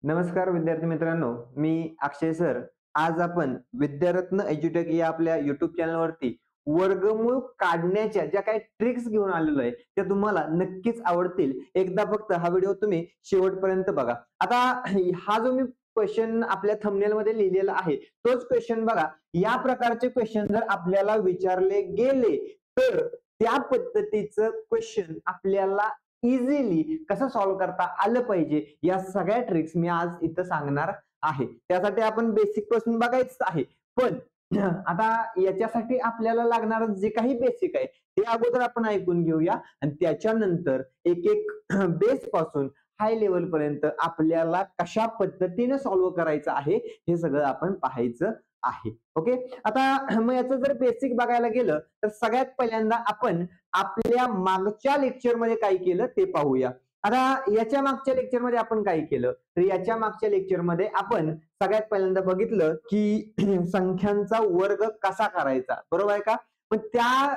नमस्कार विद्यार्थी मित्रांनो, मी अक्षय सर. आज आपण विद्यारत्न एज्युटेक या आपल्या युट्यूब चॅनलवरती वर्गमूळ काढण्याच्या ज्या काही ट्रिक्स घेऊन आलेलो आहे त्या तुम्हाला नक्कीच आवडतील. एकदा फक्त हा व्हिडिओ तुम्ही शेवटपर्यंत बघा. आता हा जो मी क्वेश्चन आपल्या थंबनेल मध्ये लिहिलेला आहे तोच क्वेश्चन बघा. या प्रकारचे क्वेश्चन जर आपल्याला विचारले गेले तर त्या पद्धतीचं क्वेश्चन आपल्याला इझिली कसं सॉल्व्ह करता आलं पाहिजे या सगळ्या ट्रिक्स मी आज इथं सांगणार आहे. त्यासाठी आपण बेसिक पासून बघायचं आहे. पण आता याच्यासाठी आपल्याला लागणार जे काही बेसिक आहे ते अगोदर आपण ऐकून घेऊया आणि त्याच्यानंतर एक एक बेस पासून हाय लेवल पर्यंत आपल्याला कशा पद्धतीने सॉल्व्ह करायचं आहे हे सगळं आपण पाहायचं आहे. ओके, आता मग याचं जर बेसिक बघायला गेलं तर सगळ्यात पहिल्यांदा आपण आपल्या मागच्या लेक्चर मध्ये काय केलं ते पाहूया. आता याच्या मागच्या लेक्चर मध्ये आपण काय केलं तर याच्या मागच्या लेक्चर मध्ये आपण सगळ्यात पहिल्यांदा बघितलं की संख्यांचा वर्ग कसा करायचा, बरोबर आहे का? पण त्या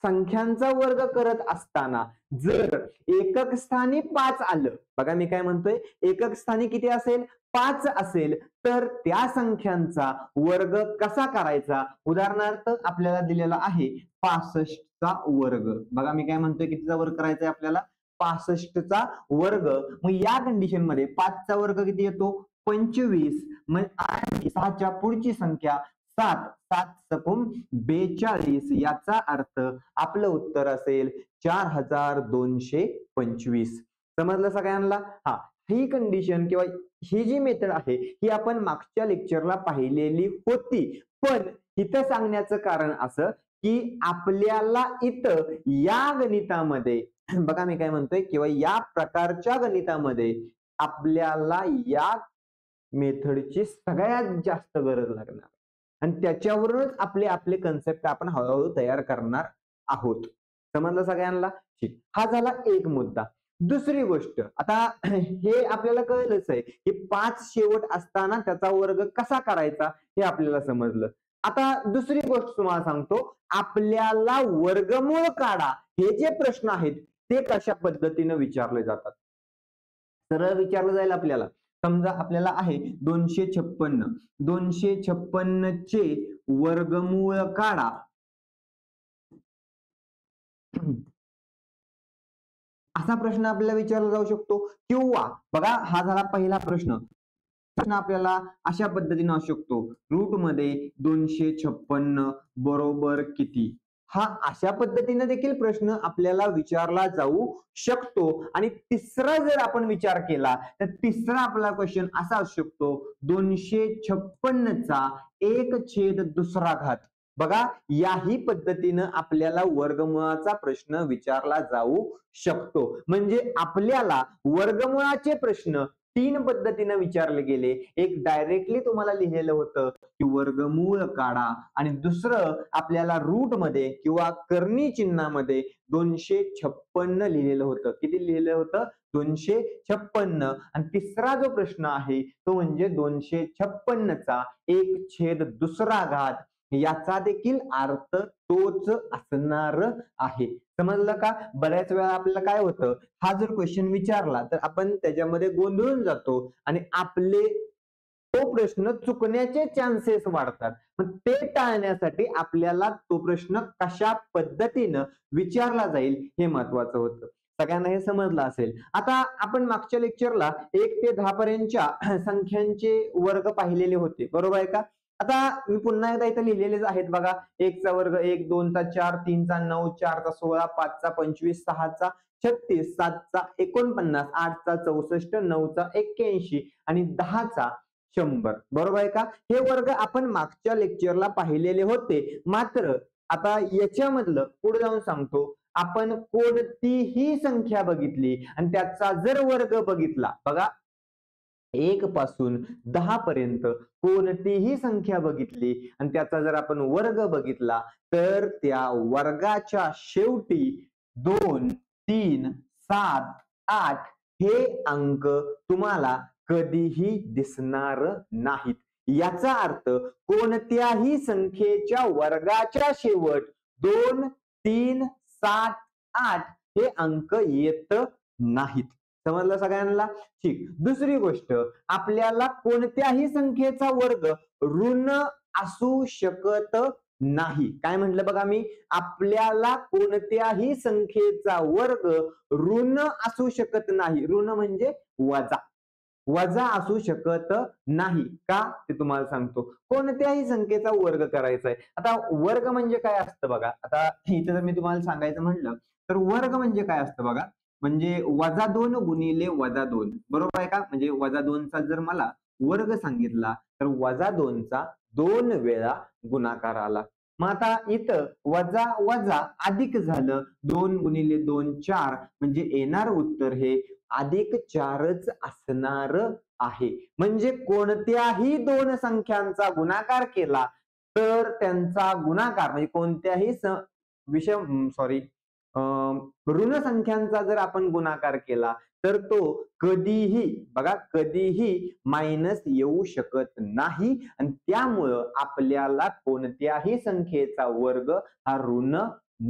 संख्यांचा वर्ग करत असताना जर एकक स्थानी 5 आलं, बघा मी काय म्हणतोय, एकक स्थानी किती असेल 5 असेल तर त्या संख्यांचा वर्ग कसा करायचा. उदाहरणार्थ आपल्याला दिलेला आहे 65 चा वर्ग. बघा मी काय म्हणतोय, कितीचा वर्ग करायचा आहे आपल्याला 65 चा वर्ग. मग या कंडिशन मध्ये 5 चा वर्ग किती येतो 25. मग आणि 6 च्या पुढची संख्या 7, 7 सकून 42. याचा अर्थ आपलं उत्तर असेल 4225. समजलं सगळ्यांना? हा, ही कंडिशन किंवा ही जी मेथड आहे ही आपण मागच्या लेक्चरला पाहिलेली होती. पण इथं सांगण्याचं कारण असं की आपल्याला इथं या गणितामध्ये बघा मी काय म्हणतोय किंवा या प्रकारच्या गणितामध्ये आपल्याला या मेथडची सगळ्यात जास्त गरज लागणार आणि त्याच्यावरूनच आपले आपले कन्सेप्ट आपण हळूहळू तयार करणार आहोत. समजलं सगळ्यांना? ठीक, हा झाला एक मुद्दा. दुसरी गोष्ट, आता हे आपल्याला कळलंच आहे की 5 शेवट असताना त्याचा वर्ग कसा करायचा हे आपल्याला समजलं. आता दुसरी गोष्ट तुम्हाला सांगतो, आपल्याला वर्गमूळ काढा हे जे प्रश्न आहेत ते कशा पद्धतीने विचारले जातात. सरळ विचारलं जाईल आपल्याला. समजा आपल्याला आहे 256, 256 चे वर्गमूळ काढा. असा प्रश्न आपल्याला विचारला जाऊ शकतो. किंवा बघा हा झाला पहिला प्रश्न. प्रश्न आपल्याला अशा पद्धतीने असू शकतो, रूट मध्ये 256 बरोबर किती. हा अशा पद्धतीने देखील प्रश्न आपल्याला विचारला जाऊ शकतो. आणि तिसरा जर आपण विचार केला तर तिसरा आपला क्वेश्चन असा असू शकतो 256 चा 1/2. बघा याही पद्धतीनं आपल्याला वर्गमुळाचा प्रश्न विचारला जाऊ शकतो. म्हणजे आपल्याला वर्गमुळाचे प्रश्न 3 पद्धतीने विचारले गेले. एक डायरेक्टली तुम्हाला लिहिलेलं होतं की वर्गमूळ काढा आणि दुसरं आपल्याला रूट मध्ये किंवा कर्णी चिन्हामध्ये 256 लिहिलेलं होतं. किती लिहिलेलं होतं 256. आणि तिसरा जो प्रश्न आहे तो म्हणजे 256 चा 1/2. याचा देखील अर्थ तोच असणार आहे. समजलं का? बऱ्याच वेळा आपल्याला काय होतं, हा जर क्वेश्चन विचारला तर आपण त्याच्यामध्ये गोंधळून जातो आणि आपले तो प्रश्न चुकण्याचे चान्सेस वाढतात. पण ते टाळण्यासाठी आपल्याला तो प्रश्न कशा पद्धतीनं विचारला जाईल हे महत्वाचं होतं. सगळ्यांना हे समजलं असेल. आता आपण मागच्या लेक्चरला 1 ते 10 पर्यंतच्या संख्यांचे वर्ग पाहिलेले होते, बरोबर आहे का? आता मी पुन्हा एकदा इथे लिहिलेलेच आहेत बघा. 1 चा वर्ग 1, 2 चा 4, 3 चा 9, 4 चा 16, 5 चा 25, 6 चा 36, 7 चा 49, 8 चा 64, 9 चा 81 आणि 10 चा 100. बरोबर आहे का? हे वर्ग आपण मागच्या लेक्चरला पाहिलेले होते. मात्र आता याच्यामधलं पुढे जाऊन सांगतो, आपण कोणतीही संख्या बघितली आणि त्याचा जर वर्ग बघितला, बघा 1 पासून 10 पर्यंत कोणतीही संख्या बघितली आणि त्याचा जर आपण वर्ग बघितला तर त्या वर्गाच्या शेवटी 2, 3, 7, 8 हे अंक तुम्हाला कधीही दिसणार नाहीत. याचा अर्थ कोणत्याही संख्येच्या वर्गाच्या शेवट 2, 3, 7, 8 हे अंक येत नाहीत. समजलं सगळ्यांना? ठीक. दुसरी गोष्ट, आपल्याला कोणत्याही संख्येचा वर्ग ऋण असू शकत नाही. काय म्हटलं बघा मी? आपल्याला कोणत्याही संख्येचा वर्ग ऋण असू शकत नाही. ऋण म्हणजे वजा. वजा असू शकत नाही. का? ते तुम्हाला सांगतो. कोणत्याही संख्येचा वर्ग करायचा आहे. आता वर्ग म्हणजे काय असतं बघा. आता इथे जर मी तुम्हाला सांगायचं म्हटलं तर वर्ग म्हणजे काय असतं बघा. म्हणजे -2 गुणिले -2 बरोबर आहे का? म्हणजे -2 चा जर मला वर्ग सांगितला तर -2 चा 2 वेळा गुणाकार आला. मग आता इथं वजा वजा अधिक झालं. 2 गुणिले 2 4 म्हणजे येणार उत्तर हे +4च असणार आहे. म्हणजे कोणत्याही दोन संख्यांचा गुणाकार केला तर त्यांचा गुणाकार म्हणजे कोणत्याही ऋण संख्यांचा जर आपण गुणाकार केला तर तो कधीही बघा कधीही मायनस येऊ शकत नाही आणि त्यामुळं आपल्याला कोणत्याही संख्येचा वर्ग हा ऋण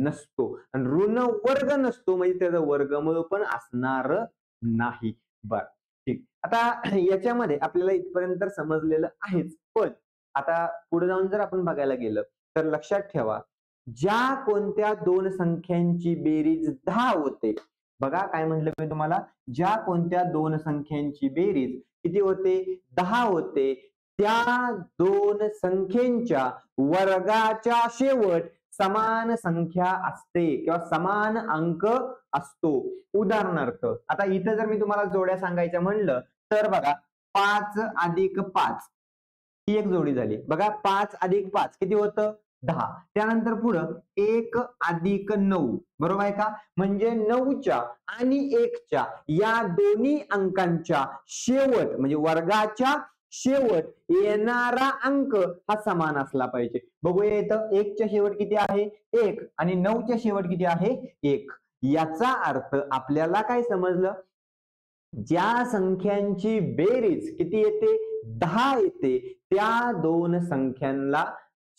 नसतो आणि ऋण वर्ग नसतो म्हणजे त्याचं वर्गमूळ पण असणार नाही. बर ठीक. आता याच्यामध्ये आपल्याला इथपर्यंत तर समजलेलं आहेच, पण आता पुढे जाऊन जर आपण बघायला गेलं तर लक्षात ठेवा, ज्या कोणत्या दोन संख्यांची बेरीज 10 होते, बघा काय म्हटलं मी तुम्हाला, ज्या कोणत्या दोन संख्यांची बेरीज किती होते? 10 होते, त्या दोन संख्येच्या वर्गाच्या शेवट समान संख्या असते किंवा समान अंक असतो. उदाहरणार्थ आता इथं जर मी तुम्हाला जोड्या सांगायच्या म्हणलं तर बघा 5 अधिक 5 ही एक जोडी झाली. बघा 5 अधिक 5 किती होतं? 10. त्यानंतर पुढं 1 अधिक 9 बरोबर आहे का? म्हणजे 9च्या आणि 1च्या या दोन्ही अंकांच्या शेवट म्हणजे वर्गाच्या शेवट येणारा अंक हा समान असला पाहिजे. बघूया इथं 1 च्या शेवट किती आहे? 1 आणि 9 च्या शेवट किती आहे? 1. याचा अर्थ आपल्याला काय समजलं? ज्या संख्यांची बेरीज किती येते? 10 येते, त्या दोन संख्यांना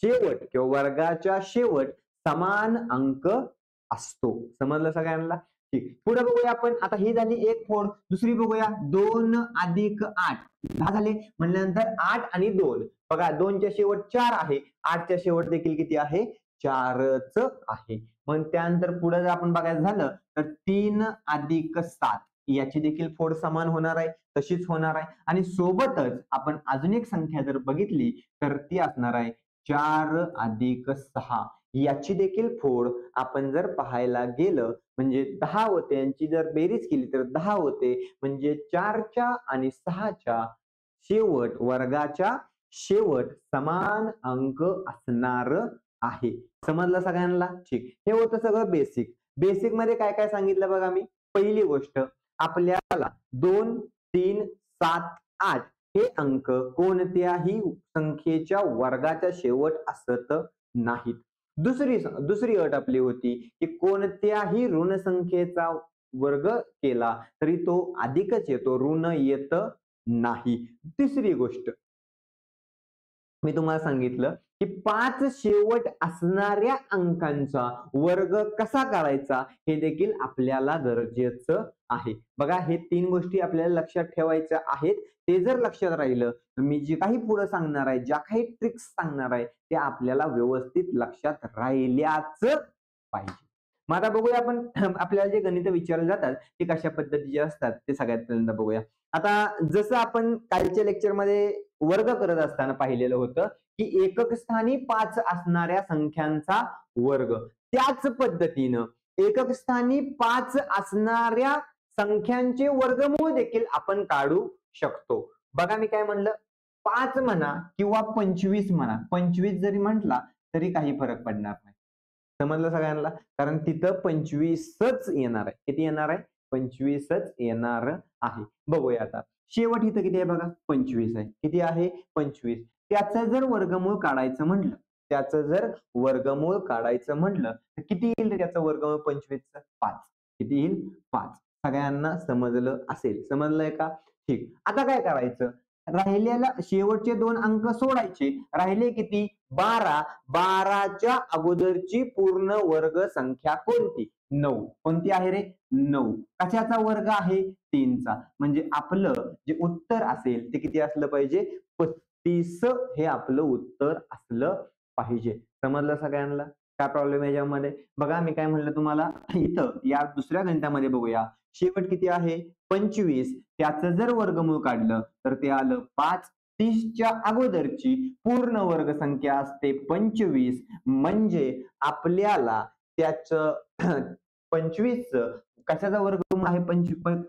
शेवट किंवा वर्गाच्या शेवट समान अंक असतो. समजलं सगळ्यांना? ठीक. पुढे बघूया आपण. आता ही झाली एक फोड. दुसरी बघूया. 2 अधिक 8 10 झाले म्हणल्यानंतर 8 आणि 2 बघा 2 च्या शेवट 4 आहे, 8 च्या शेवट देखील किती आहे? 4च आहे. मग त्यानंतर पुढे जर आपण बघायचं झालं तर 3 अधिक 7 याची देखील फोड समान होणार आहे, तशीच होणार आहे आणि सोबतच आपण अजून एक संख्या जर बघितली तर ती असणार आहे 4 अधिक 6 याची देखील फोड आपण जर पाहायला गेलं म्हणजे 10 होते, यांची जर बेरीज केली तर 10 होते, म्हणजे 4च्या आणि 6च्या शेवट वर्गाच्या शेवट समान अंक असणार आहे. समजलं सगळ्यांना? ठीक. हे होतं सगळं बेसिक. बेसिक मध्ये काय काय सांगितलं बघा मी. पहिली गोष्ट, आपल्याला 2, 3, 7, 8 हे अंक कोणत्याही संख्येच्या वर्गाच्या शेवट असत नाहीत. दुसरी अट आपली होती की कोणत्याही ऋण संख्येचा वर्ग केला तरी तो अधिकच येतो, ऋण येत नाही. तिसरी गोष्ट मी तुम्हाला सांगितलं की 5 शेवट असणाऱ्या अंकांचा वर्ग कसा काढायचा हे देखील आपल्याला गरजेचं आहे. बघा हे 3 गोष्टी आपल्याला लक्षात ठेवायच्या आहेत. ते जर लक्षात राहिलं तर मी जे काही पुढे सांगणार आहे, ज्या काही ट्रिक्स सांगणार आहे ते आपल्याला व्यवस्थित लक्षात राहिल्याच पाहिजे. मग आता बघूया आपण आपल्याला जे गणित विचारले जातात ते कशा पद्धतीचे असतात ते सगळ्यात पहिल्यांदा बघूया. आता जसं आपण कालच्या लेक्चरमध्ये वर्ग करत असताना पाहिलेलं होतं की एकक स्थानी 5 असणाऱ्या संख्यांचा वर्ग, त्याच पद्धतीनं एकक स्थानी 5 असणाऱ्या संख्यांचे वर्गमूळ देखील आपण काढू शकतो. बघा मी काय म्हणलं, 5 म्हणा किंवा 25 म्हणा, 25 जरी म्हटला तरी काही फरक पडणार नाही. समजलं सगळ्यांना? कारण तिथं 25च येणार आहे. किती येणार आहे? 25च येणार आहे. बघूया आता शेवट इथं किती आहे बघा, 25 आहे. किती आहे? 25. त्याचं जर वर्गमूळ काढायचं म्हटलं, तर किती येईल त्याचं वर्गमूळ 25चं? 5. किती येईल? 5. सगळ्यांना समजलं असेल. समजलंय का? ठीक. आता काय करायचं? राहिलेला शेवटचे 2 अंक सोडायचे, राहिले किती 12. 12च्या अगोदरची पूर्ण वर्ग संख्या कोणती? 9. कोणती आहे रे? 9. कशाचा वर्ग आहे? 3चा. म्हणजे आपलं जे उत्तर असेल ते किती असलं पाहिजे? 35 हे आपलं उत्तर असलं पाहिजे. समजलं सगळ्यांना? काय प्रॉब्लेम आहे याच्यामध्ये? बघा मी काय म्हणलं तुम्हाला, इथं या दुसऱ्या गणितामध्ये बघूया. शेवट किती आहे? 25. त्याचं जर वर्गमूळ काढलं तर ते आलं 5. 30च्या अगोदरची पूर्ण वर्ग संख्या असते 25. म्हणजे आपल्याला त्याचं 25चं कशाचा वर्गमूळ आहे?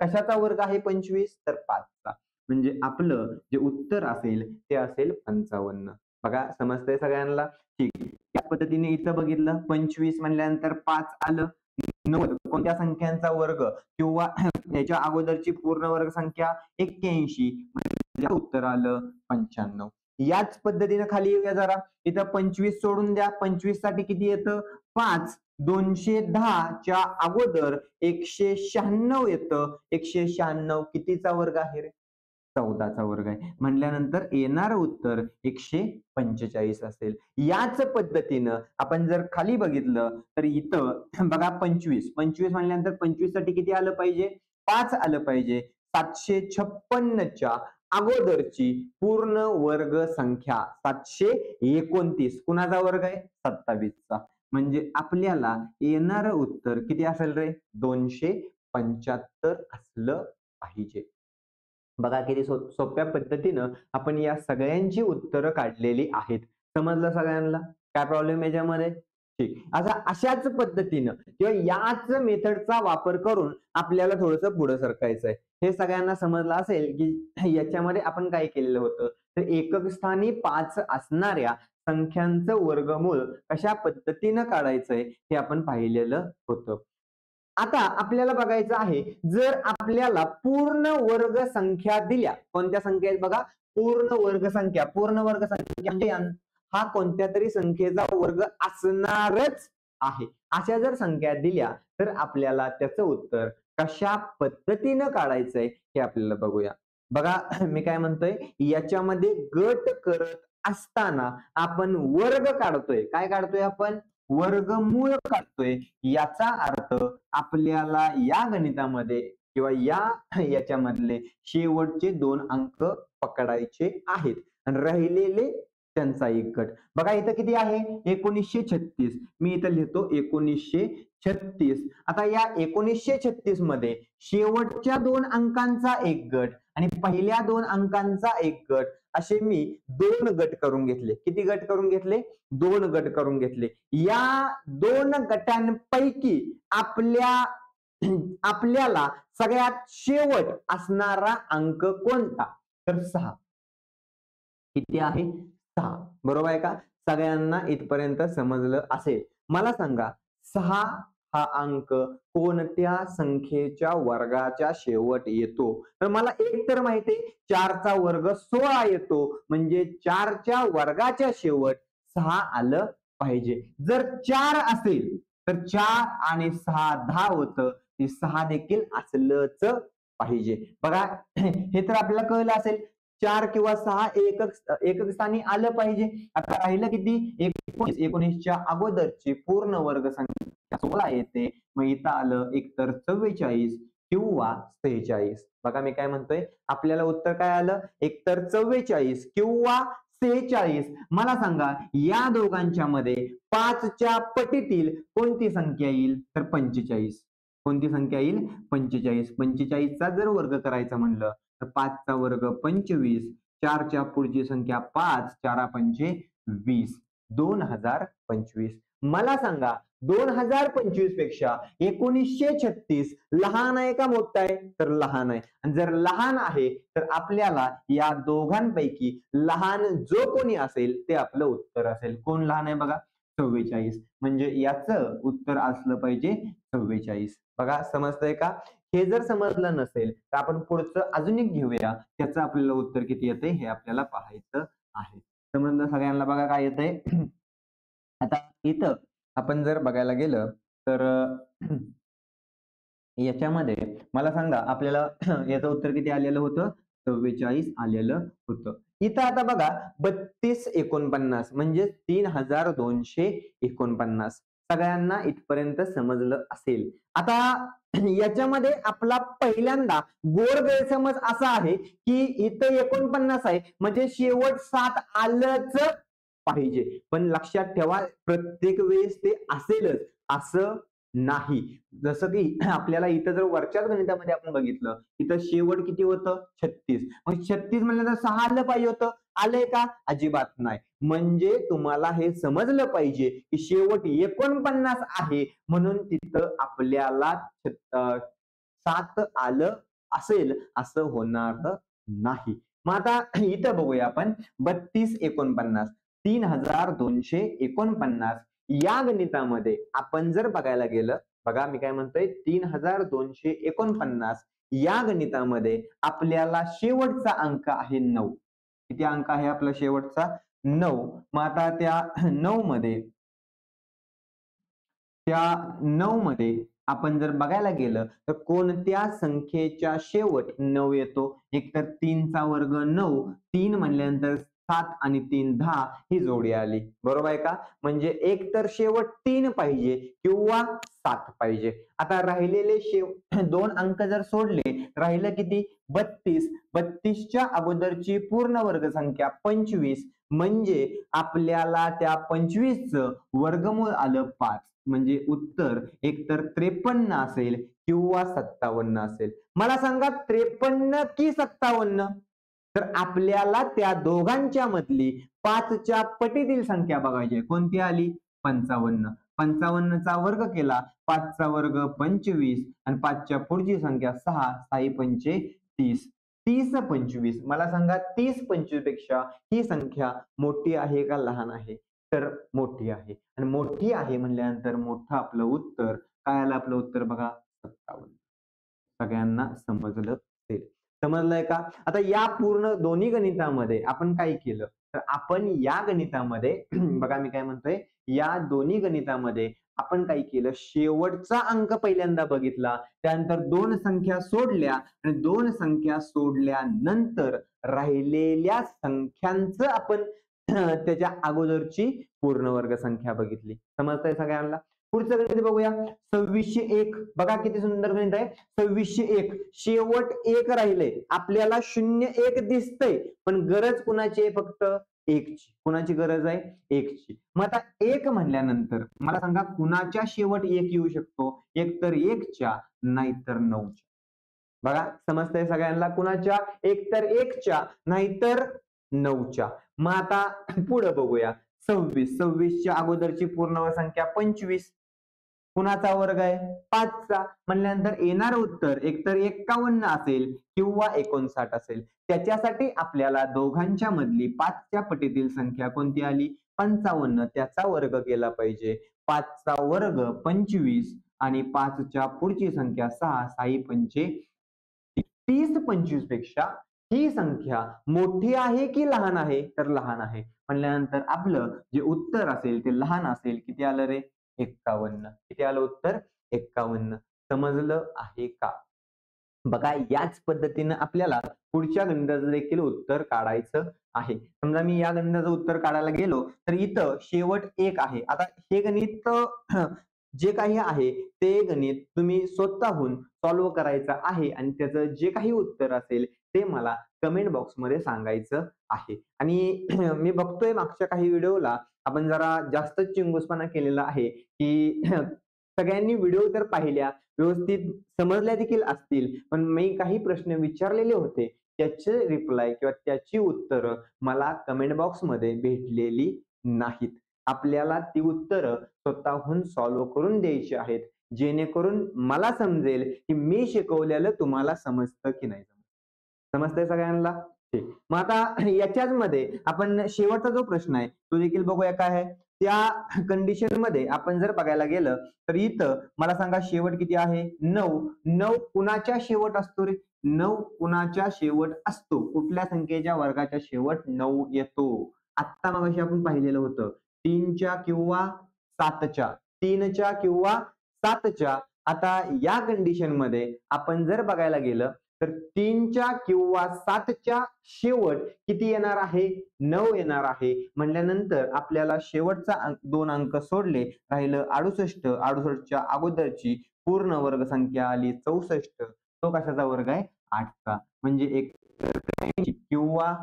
कशाचा वर्ग आहे 25? तर 5चा. म्हणजे आपलं जे उत्तर असेल ते असेल 55. बघा समजतंय सगळ्यांना? ठीक. या पद्धतीने इथं बघितलं 25 म्हणल्यानंतर 5 आलं. 90 कोणत्या संख्यांचा वर्ग किंवा याच्या अगोदरची पूर्ण वर्ग संख्या 81 म्हणजे उत्तर आलं 95. याच पद्धतीने खाली येऊया जरा. इथं 25 सोडून द्या. 25 साठी किती येतं? 5. 210 च्या अगोदर 196 येतं. 196 कितीचा वर्ग आहे रे? 14चा वर्ग आहे. म्हणल्यानंतर येणारं उत्तर 145 असेल. याच पद्धतीनं आपण जर खाली बघितलं तर इथं बघा 25 म्हणल्यानंतर 25 साठी किती आलं पाहिजे? 5 आलं पाहिजे. 756च्या अगोदरची पूर्ण वर्ग संख्या 729 कुणाचा वर्ग आहे? 27चा. म्हणजे आपल्याला येणारं उत्तर किती असेल रे? 275 असलं पाहिजे. बघा किती सोप्या पद्धतीनं आपण या सगळ्यांची उत्तरं काढलेली आहेत. समजलं सगळ्यांना? काय प्रॉब्लेम याच्यामध्ये? ठीक. अशाच पद्धतीनं किंवा याच मेथडचा वापर करून आपल्याला थोडंसं पुढे सरकायचं आहे. हे सगळ्यांना समजलं असेल की याच्यामध्ये आपण काय केलेलं होतं, तर एकक स्थानी 5 असणाऱ्या संख्यांचं वर्गमूळ कशा पद्धतीनं काढायचंय हे आपण पाहिलेलं होतं. आता आपल्याला बघायचं आहे, जर आपल्याला पूर्ण वर्ग संख्या दिल्या, कोणत्या संख्या आहेत बघा? पूर्ण वर्ग संख्या. पूर्ण वर्ग संख्या म्हणजे हा कोणत्या तरी संख्येचा वर्ग असणारच आहे. अशा जर संख्या दिल्या तर आपल्याला त्याचं उत्तर कशा पद्धतीनं काढायचंय हे आपल्याला बघूया. बघा मी काय म्हणतोय, याच्यामध्ये गट करत असताना आपण वर्ग काढतोय. काय काढतोय आपण? वर्गमूळ काढतोय. याचा अर्थ आपल्याला या गणितामध्ये किंवा याच्यामधले शेवटचे 2 अंक पकडायचे आहेत आणि राहिलेले त्यांचा एक गट. बघा इथं किती आहे? 1936. मी इथं लिहितो 1936. आता या 1936 मध्ये शेवटच्या 2 अंकांचा एक गट आणि पहिल्या 2 अंकांचा एक गट असे मी 2 गट करून घेतले. किती गट करून घेतले? 2 गट करून घेतले. या 2 गटांपैकी आपल्याला सगळ्यात शेवट असणारा अंक कोणता? तर 6. किती आहे? 6. बरोबर आहे का? सगळ्यांना इथपर्यंत समजलं असेल. मला सांगा 6 हा अंक कोणत्या संख्येच्या वर्गाच्या शेवट येतो? तर मला एक तर माहिती आहे 4चा वर्ग 16 येतो. म्हणजे 4च्या वर्गाच्या शेवट 6 आलं पाहिजे. जर 4 असेल तर 4 आणि 6 10 होतं. ते 6 देखील असलंच पाहिजे. बघा हे तर आपल्याला कळलं असेल. 4 किंवा 6 एकक स्थानी आलं पाहिजे. आता राहिलं किती? 19. 19च्या अगोदरची पूर्ण वर्ग संख्या 16 येते. मग इथं आलं एकतर 44 किंवा 46. बघा मी काय म्हणतोय, आपल्याला उत्तर काय आलं? एकतर 44 किंवा 46. मला सांगा या दोघांच्या मध्ये 5च्या पटीतील कोणती संख्या येईल? तर 45. कोणती संख्या येईल? 45. 45चा जर वर्ग करायचा म्हणलं तर 5चा वर्ग 25. 4च्या पुढची संख्या 5. 4 पंचे 20. 2025. मला सांगा 2025 पेक्षा 1936 लहान आहे का मोठा आहे? तर लहान आहे. आणि जर लहान आहे तर आपल्याला या दोघांपैकी लहान जो कोणी असेल ते आपलं उत्तर असेल. कोण लहान आहे बघा? 44. म्हणजे याचं उत्तर असलं पाहिजे 44. बघा समजतंय का? हे जर समजलं नसेल तर आपण पुढचं अजून एक घेऊया. त्याचं आपल्याला उत्तर किती येते हे आपल्याला पाहायचं आहे. समजलं सगळ्यांना? बघा काय येतंय. आता इथं आपण जर बघायला गेलं तर याच्यामध्ये मला सांगा आपल्याला याचं उत्तर किती आलेलं होतं? 44 आलेलं होतं. इथं आता बघा 3249 म्हणजे 3249 सगळ्यांना इथपर्यंत समजलं असेल. आता याच्यामध्ये आपला पहिल्यांदा गोड गैरसमज असा आहे की इथं 49 आहे म्हणजे शेवट 7 आलंच पाहिजे. पण लक्षात ठेवा प्रत्येक वेळेस ते असेलच असं नाही. जसं की आपल्याला इथं जर वरच्याच गणितामध्ये आपण बघितलं इथं शेवट किती होतं 36. मग 36 म्हणलं तर 6 आलं पाहिजे होतं. आलंय का? अजिबात नाही. म्हणजे तुम्हाला हे समजलं पाहिजे की शेवट 49 आहे म्हणून तिथं आपल्याला 7 आलं असेल असं होणार नाही. मग आता इथं बघूया आपण 3249 3249 या गणितामध्ये आपण जर बघायला गेलं बघा मी काय म्हणतोय 3249 या गणितामध्ये आपल्याला शेवटचा अंक आहे 9. किती अंक आहे आपला शेवटचा 9. मग आता त्या 9 मध्ये आपण जर बघायला गेलं तर कोणत्या संख्येच्या शेवट 9 येतो? एकतर 3 चा वर्ग 9 3 म्हणल्यानंतर 7 आणि 3 10 ही जोडी आली. बरोबर आहे का? म्हणजे एक तर शेवट 3 पाहिजे किंवा 7 पाहिजे. आता राहिलेले दोन अंक जर सोडले राहिलं किती 32. 32 च्या अगोदरची पूर्ण वर्ग संख्या 25 म्हणजे आपल्याला त्या 25 चं वर्गमूळ आलं 5. म्हणजे उत्तर एकतर 53 असेल किंवा 57 असेल. मला सांगा 53 की 57? तर आपल्याला त्या दोघांच्या मधली 5 च्या पटीतील संख्या बघायची. कोणती आली? 55. 55 चा वर्ग केला 5 चा वर्ग 25 आणि 5 च्या पुढची संख्या 6 6 पंचे 30. 30 25. मला सांगा 30 25 पेक्षा ही संख्या मोठी आहे का लहान आहे? तर मोठी आहे. आणि मोठी आहे म्हणल्यानंतर मोठं आपलं उत्तर काय आलं? आपलं उत्तर बघा 57. सगळ्यांना समजलं असेल. समजलंय का? आता या पूर्ण दोन्ही गणितामध्ये आपण काय केलं तर आपण या गणितामध्ये बघा मी काय म्हणतोय या दोन्ही गणितामध्ये आपण काय केलं शेवटचा अंक पहिल्यांदा बघितला त्यानंतर दोन संख्या सोडल्या आणि दोन संख्या सोडल्यानंतर राहिलेल्या संख्यांचं आपण त्याच्या अगोदरची पूर्ण वर्ग संख्या बघितली. समजतंय सगळ्यांना? पुढचं गणित बघूया 2601. बघा किती सुंदर गणित आहे. 2601 शेवट 1 राहिले आपल्याला 01 दिसतंय पण गरज कुणाची आहे? फक्त 1 ची. कुणाची गरज आहे? 1 ची. मग आता 1 म्हणल्यानंतर मला सांगा कुणाच्या शेवट 1 येऊ शकतो? एक तर 1 च्या नाहीतर 9 च्या. बघा समजतंय सगळ्यांना? कुणाच्या? एक तर 1 च्या नाहीतर 9 च्या. मग आता पुढे बघूया 26. 26 च्या अगोदरची पूर्ण संख्या 25. कुणाचा वर्ग आहे? 5 चा. म्हणल्यानंतर येणार उत्तर एकतर 51 असेल किंवा 59 असेल. त्याच्यासाठी आपल्याला दोघांच्या मधली 5 च्या पटीतील संख्या कोणती आली? 55. त्याचा वर्ग केला पाहिजे. 5 चा वर्ग 25 आणि 5 च्या पुढची संख्या 6 6 पंचे 30 25 पेक्षा ही संख्या मोठी आहे की लहान आहे? तर लहान आहे. म्हणल्यानंतर आपलं जे उत्तर असेल ते लहान असेल. किती आलं रे? 51. किती आलं उत्तर? 51. समजलं आहे का? बघा याच पद्धतीनं आपल्याला पुढच्या गणिताचं देखील उत्तर काढायचं आहे. समजा मी या गणिताचं उत्तर काढायला गेलो तर इथं शेवट 1 आहे. आता हे गणित जे काही आहे ते गणित तुम्ही स्वतःहून सॉल्व्ह करायचं आहे आणि त्याचं जे काही उत्तर असेल ते मला कमेंट बॉक्समध्ये सांगायचं आहे. आणि मी बघतोय मागच्या काही व्हिडिओला आपण जरा जास्तच चिंगूसपणा केलेला आहे की सगळ्यांनी व्हिडिओ तर पाहिल्या व्यवस्थित समजल्या देखील असतील पण मी काही प्रश्न विचारलेले होते त्याचे रिप्लाय किंवा त्याची उत्तरं मला कमेंट बॉक्समध्ये भेटलेली नाहीत. आपल्याला ती उत्तरं स्वतःहून सॉल्व्ह करून द्यायची आहेत जेणेकरून मला समजेल की मी शिकवलेलं तुम्हाला समजतं की नाही. समजतंय सगळ्यांना? ठीक. मग आता याच्याच मध्ये आपण शेवटचा जो प्रश्न आहे तो देखील बघूया काय आहे. त्या कंडिशन मध्ये आपण जर बघायला गेलं तर इथं मला सांगा शेवट किती आहे? 9. 9 कुणाच्या शेवट असतो रे? 9 कुणाच्या शेवट असतो? कुठल्या संख्येच्या वर्गाच्या शेवट 9 येतो? आत्ता मगाशी आपण पाहिलेलं होतं 3 च्या किंवा 7 च्या. 3 च्या किंवा 7 च्या. आता या कंडिशन मध्ये आपण जर बघायला गेलं तर 3च्या किंवा 7च्या शेवट किती येणार आहे? 9 येणार आहे. म्हणल्यानंतर आपल्याला शेवटचा 2 अंक सोडले, राहिलं 68. 68च्या अगोदरची पूर्ण वर्ग संख्या आली 64. तो कशाचा वर्ग आहे? 8चा. म्हणजे एक किंवा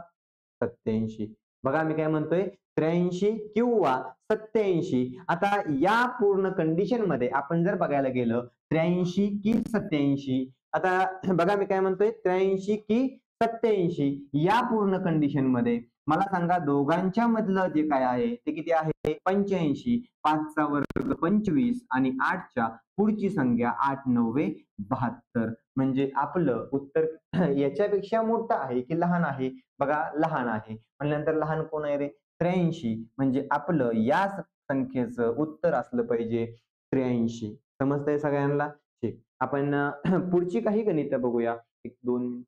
87. बघा मी काय म्हणतोय, 83 किंवा 87. आता या पूर्ण कंडिशन मध्ये आपण जर बघायला गेलं 83 की 87, आता बघा मी काय म्हणतोय, 83 की 87 या पूर्ण कंडिशन मध्ये मला सांगा दोघांच्या मधलं जे काय आहे ते किती आहे? 85. 5चा वर्ग 25 आणि 8च्या पुढची संख्या 8 9 72. म्हणजे आपलं उत्तर याच्यापेक्षा मोठं आहे की लहान आहे? बघा लहान आहे. म्हणल्यानंतर लहान कोण आहे रे? 83. म्हणजे आपलं या संख्येचं उत्तर असलं पाहिजे 83. समजतंय सगळ्यांना? ठीक. आपण पुढची काही गणित बघूया. 1-2 मिनिट.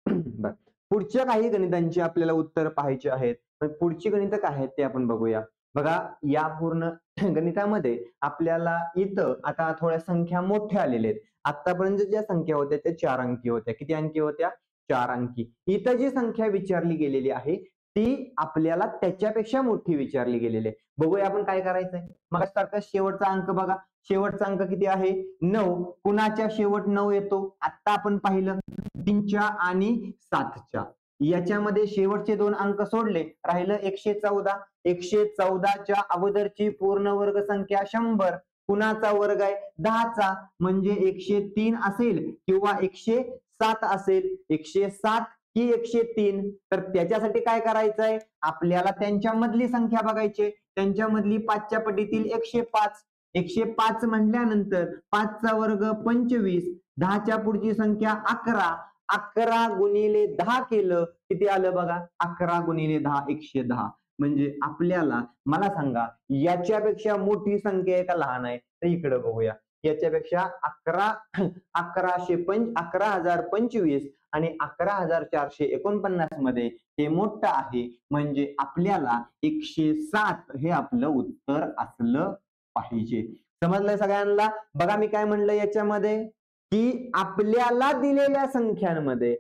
बरं. पुढच्या काही गणितांची आपल्याला उत्तर पाहायची आहेत. पुढची गणितं काय आहेत ते आपण बघूया. बघा या पूर्ण गणितामध्ये आपल्याला इथं आता थोड्या संख्या मोठ्या आलेल्या आहेत. आतापर्यंत ज्या संख्या होत्या त्या 4 अंकी होत्या. किती अंकी होत्या? 4 अंकी. इथं जी संख्या विचारली गेलेली आहे ती आपल्याला त्याच्यापेक्षा मोठी विचारली गेलेली आहे. बघूया आपण काय करायचंय. मग सारखा शेवटचा अंक बघा. शेवटचा अंक किती आहे? 9. कुणाच्या शेवट 9 येतो? आता आपण पाहिलं 3च्या आणि 7च्या. याच्यामध्ये शेवटचे 2 अंक सोडले, राहिलं 114. 114च्या अगोदरची पूर्ण वर्ग संख्या 100. कुणाचा वर्ग आहे? 10चा. म्हणजे 103 असेल किंवा 107 असेल. 107 की 103. तर त्याच्यासाठी काय करायचंय? आपल्याला त्यांच्या मधली संख्या बघायची. त्यांच्यामधली 5च्या पटीतील 105. 105 म्हटल्यानंतर 5चा वर्ग 25. 10च्या पुढची संख्या 11. 11 गुणिले 10 केलं किती आलं बघा? 11 गुणिले 10 110. म्हणजे आपल्याला मला सांगा याच्यापेक्षा मोठी संख्या आहे का लहान आहे? तर इकडे बघूया. याच्यापेक्षा 11,025 आणि 11,449 मध्ये हे मोठं आहे. म्हणजे आपल्याला 107 हे आपलं उत्तर असलं पाहिजे. समजलंय सगळ्यांना? बघा मी काय म्हणलं याच्यामध्ये की आपल्याला दिलेल्या संख्यांमध्ये